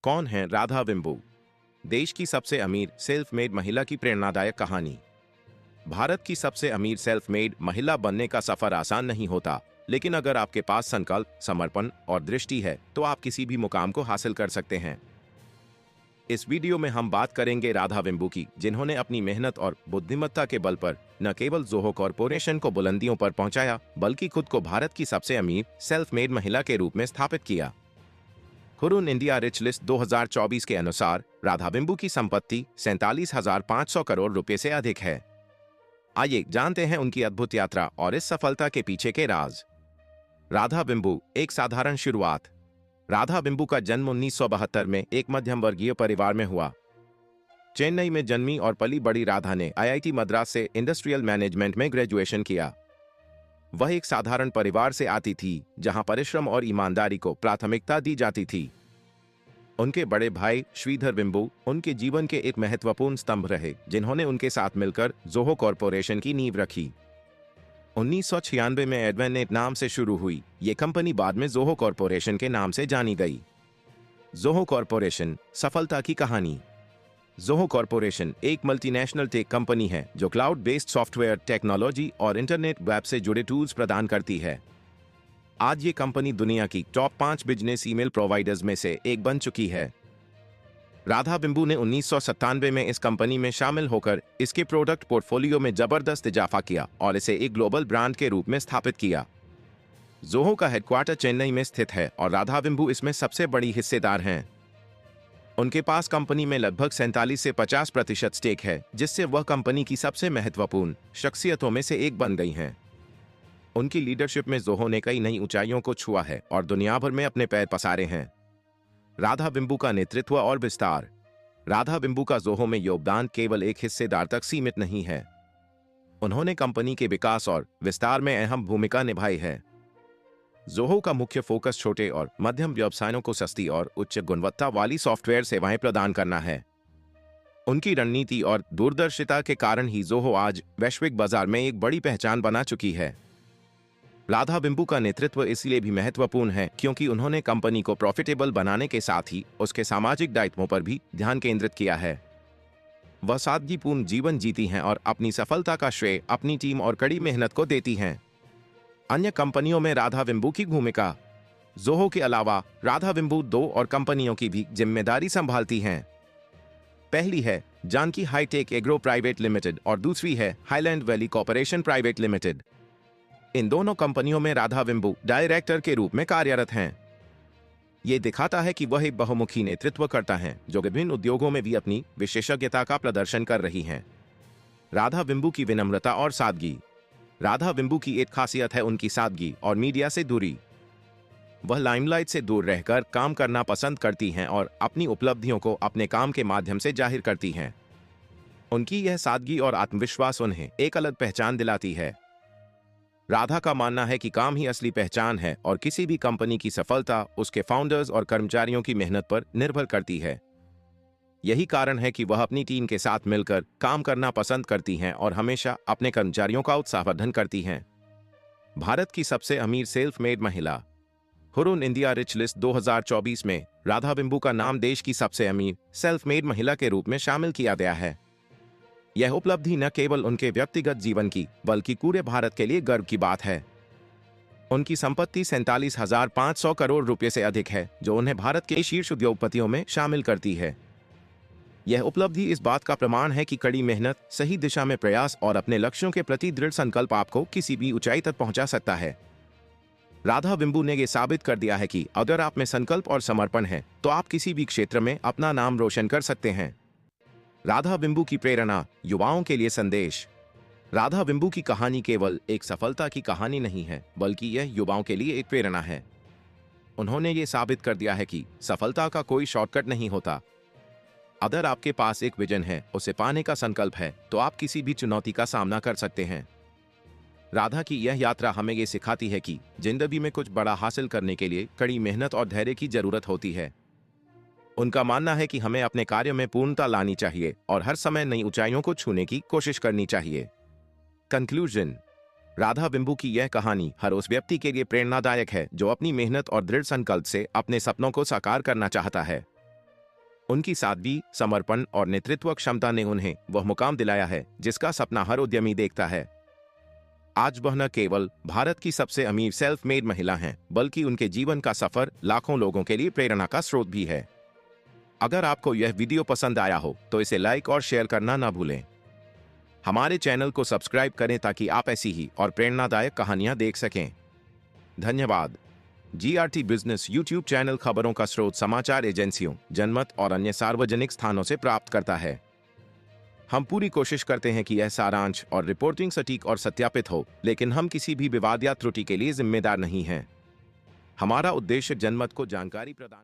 कौन है राधा बिम्बू? देश की सबसे अमीर सेल्फ मेड महिला की प्रेरणादायक कहानी। भारत की सबसे अमीर सेल्फ मेड महिला बनने का सफर आसान नहीं होता, लेकिन अगर आपके पास संकल्प, समर्पण और दृष्टि है तो आप किसी भी मुकाम को हासिल कर सकते हैं। इस वीडियो में हम बात करेंगे राधा बिम्बू की, जिन्होंने अपनी मेहनत और बुद्धिमत्ता के बल पर न केवल जोहो कॉरपोरेशन को बुलंदियों पर पहुंचाया, बल्कि खुद को भारत की सबसे अमीर सेल्फ मेड महिला के रूप में स्थापित किया। हुरुन इंडिया रिच लिस्ट 2024 के अनुसार राधा बिम्बू की संपत्ति 47,500 करोड़ रुपए से अधिक है। आइए जानते हैं उनकी अद्भुत यात्रा और इस सफलता के पीछे के राज। राधा बिम्बू एक साधारण शुरुआत। राधा बिम्बू का जन्म 1972 में एक मध्यम वर्गीय परिवार में हुआ। चेन्नई में जन्मी और पली बड़ी राधा ने आईआईटी मद्रास से इंडस्ट्रियल मैनेजमेंट में ग्रेजुएशन किया। वह एक साधारण परिवार से आती थी, जहां परिश्रम और ईमानदारी को प्राथमिकता दी जाती थी। उनके बड़े भाई श्रीधर बिम्बू उनके जीवन के एक महत्वपूर्ण स्तंभ रहे, जिन्होंने उनके साथ मिलकर जोहो कॉरपोरेशन की नींव रखी। 1996 में एडवेनेट नाम से शुरू हुई ये कंपनी बाद में जोहो कॉरपोरेशन के नाम से जानी गई। जोहो कॉरपोरेशन सफलता की कहानी। जोहो कॉरपोरेशन एक मल्टीनेशनल टेक कंपनी है जो क्लाउड बेस्ड सॉफ्टवेयर टेक्नोलॉजी और इंटरनेट वेब से जुड़े टूल्स प्रदान करती है। आज ये कंपनी दुनिया की टॉप 5 बिजनेस ईमेल प्रोवाइडर्स में से एक बन चुकी है। राधा बिम्बू ने 1997 में इस कंपनी में शामिल होकर इसके प्रोडक्ट पोर्टफोलियो में जबरदस्त इजाफा किया और इसे एक ग्लोबल ब्रांड के रूप में स्थापित किया। जोहो का हेडक्वार्टर चेन्नई में स्थित है और राधा बिम्बू इसमें सबसे बड़ी हिस्सेदार हैं। उनके पास कंपनी में लगभग 47 से 50% स्टेक है, जिससे वह कंपनी की सबसे महत्वपूर्ण शख्सियतों में से एक बन गई हैं। उनकी लीडरशिप में जोहो ने कई नई ऊंचाइयों को छुआ है और दुनिया भर में अपने पैर पसारे हैं। राधा बिम्बू का नेतृत्व और विस्तार। राधा बिम्बू का जोहो में योगदान केवल एक हिस्सेदार तक सीमित नहीं है। उन्होंने कंपनी के विकास और विस्तार में अहम भूमिका निभाई है। जोहो का मुख्य फोकस छोटे और मध्यम व्यवसायों को सस्ती और उच्च गुणवत्ता वाली सॉफ्टवेयर सेवाएं प्रदान करना है। उनकी रणनीति और दूरदर्शिता के कारण ही जोहो आज वैश्विक बाजार में एक बड़ी पहचान बना चुकी है। राधा बिम्बू का नेतृत्व इसलिए भी महत्वपूर्ण है क्योंकि उन्होंने कंपनी को प्रॉफिटेबल बनाने के साथ ही उसके सामाजिक दायित्वों पर भी ध्यान केंद्रित किया है। वह सादगीपूर्ण जीवन जीती हैं और अपनी सफलता का श्रेय अपनी टीम और कड़ी मेहनत को देती हैं। अन्य कंपनियों में राधा बिम्बू की भूमिका। जोहो के अलावा राधा बिम्बू 2 और कंपनियों की भी जिम्मेदारी संभालती हैं। पहली है Janki hitech agro private limited और दूसरी है highland valley corporation private limited. इन दोनों कंपनियों में राधा बिम्बू डायरेक्टर के रूप में कार्यरत हैं। ये दिखाता है कि वह एक बहुमुखी नेतृत्व करता है जो विभिन्न उद्योगों में भी अपनी विशेषज्ञता का प्रदर्शन कर रही हैं। राधा बिम्बू की विनम्रता और सादगी। राधा बिम्बू की एक खासियत है उनकी सादगी और मीडिया से दूरी। वह लाइमलाइट से दूर रहकर काम करना पसंद करती हैं और अपनी उपलब्धियों को अपने काम के माध्यम से जाहिर करती हैं। उनकी यह सादगी और आत्मविश्वास उन्हें एक अलग पहचान दिलाती है। राधा का मानना है कि काम ही असली पहचान है और किसी भी कंपनी की सफलता उसके फाउंडर्स और कर्मचारियों की मेहनत पर निर्भर करती है। यही कारण है कि वह अपनी टीम के साथ मिलकर काम करना पसंद करती हैं और हमेशा अपने कर्मचारियों का उत्साहवर्धन करती हैं। भारत की सबसे अमीर सेल्फ मेड महिला। हुरुन इंडिया रिच लिस्ट 2024 में राधा बिम्बू का नाम देश की सबसे अमीर सेल्फ मेड महिला के रूप में शामिल किया गया है। यह उपलब्धि न केवल उनके व्यक्तिगत जीवन की बल्कि पूरे भारत के लिए गर्व की बात है। उनकी संपत्ति 47,500 करोड़ रुपए से अधिक है, जो उन्हें भारत के शीर्ष उद्योगपतियों में शामिल करती है। यह उपलब्धि इस बात का प्रमाण है कि कड़ी मेहनत, सही दिशा में प्रयास और अपने लक्ष्यों के प्रति दृढ़ संकल्प आपको किसी भी ऊंचाई तक पहुंचा सकता है। राधा बिम्बू ने यह साबित कर दिया है कि अगर आप में संकल्प और समर्पण है तो आप किसी भी क्षेत्र में अपना नाम रोशन कर सकते हैं। राधा बिम्बू की प्रेरणा। युवाओं के लिए संदेश। राधा बिम्बू की कहानी केवल एक सफलता की कहानी नहीं है, बल्कि यह युवाओं के लिए एक प्रेरणा है। उन्होंने ये साबित कर दिया है कि सफलता का कोई शॉर्टकट नहीं होता। अगर आपके पास एक विजन है, उसे पाने का संकल्प है, तो आप किसी भी चुनौती का सामना कर सकते हैं। राधा की यह यात्रा हमें ये सिखाती है कि जिंदगी में कुछ बड़ा हासिल करने के लिए कड़ी मेहनत और धैर्य की जरूरत होती है। उनका मानना है कि हमें अपने कार्य में पूर्णता लानी चाहिए और हर समय नई ऊंचाइयों को छूने की कोशिश करनी चाहिए। कंक्लूजन। राधा बिम्बू की यह कहानी हर उस व्यक्ति के लिए प्रेरणादायक है जो अपनी मेहनत और दृढ़ संकल्प से अपने सपनों को साकार करना चाहता है। उनकी सादगी, समर्पण और नेतृत्व क्षमता ने उन्हें वह मुकाम दिलाया है जिसका सपना हर उद्यमी देखता है। आज वह न केवल भारत की सबसे अमीर सेल्फ मेड महिला हैं, बल्कि उनके जीवन का सफर लाखों लोगों के लिए प्रेरणा का स्रोत भी है। अगर आपको यह वीडियो पसंद आया हो तो इसे लाइक और शेयर करना ना भूलें। हमारे चैनल को सब्सक्राइब करें ताकि आप ऐसी ही और प्रेरणादायक कहानियां देख सकें। धन्यवाद। GRT बिजनेस यूट्यूब चैनल खबरों का स्रोत समाचार एजेंसियों, जनमत और अन्य सार्वजनिक स्थानों से प्राप्त करता है। हम पूरी कोशिश करते हैं कि यह सारांश और रिपोर्टिंग सटीक और सत्यापित हो, लेकिन हम किसी भी विवाद या त्रुटि के लिए जिम्मेदार नहीं हैं। हमारा उद्देश्य जनमत को जानकारी प्रदान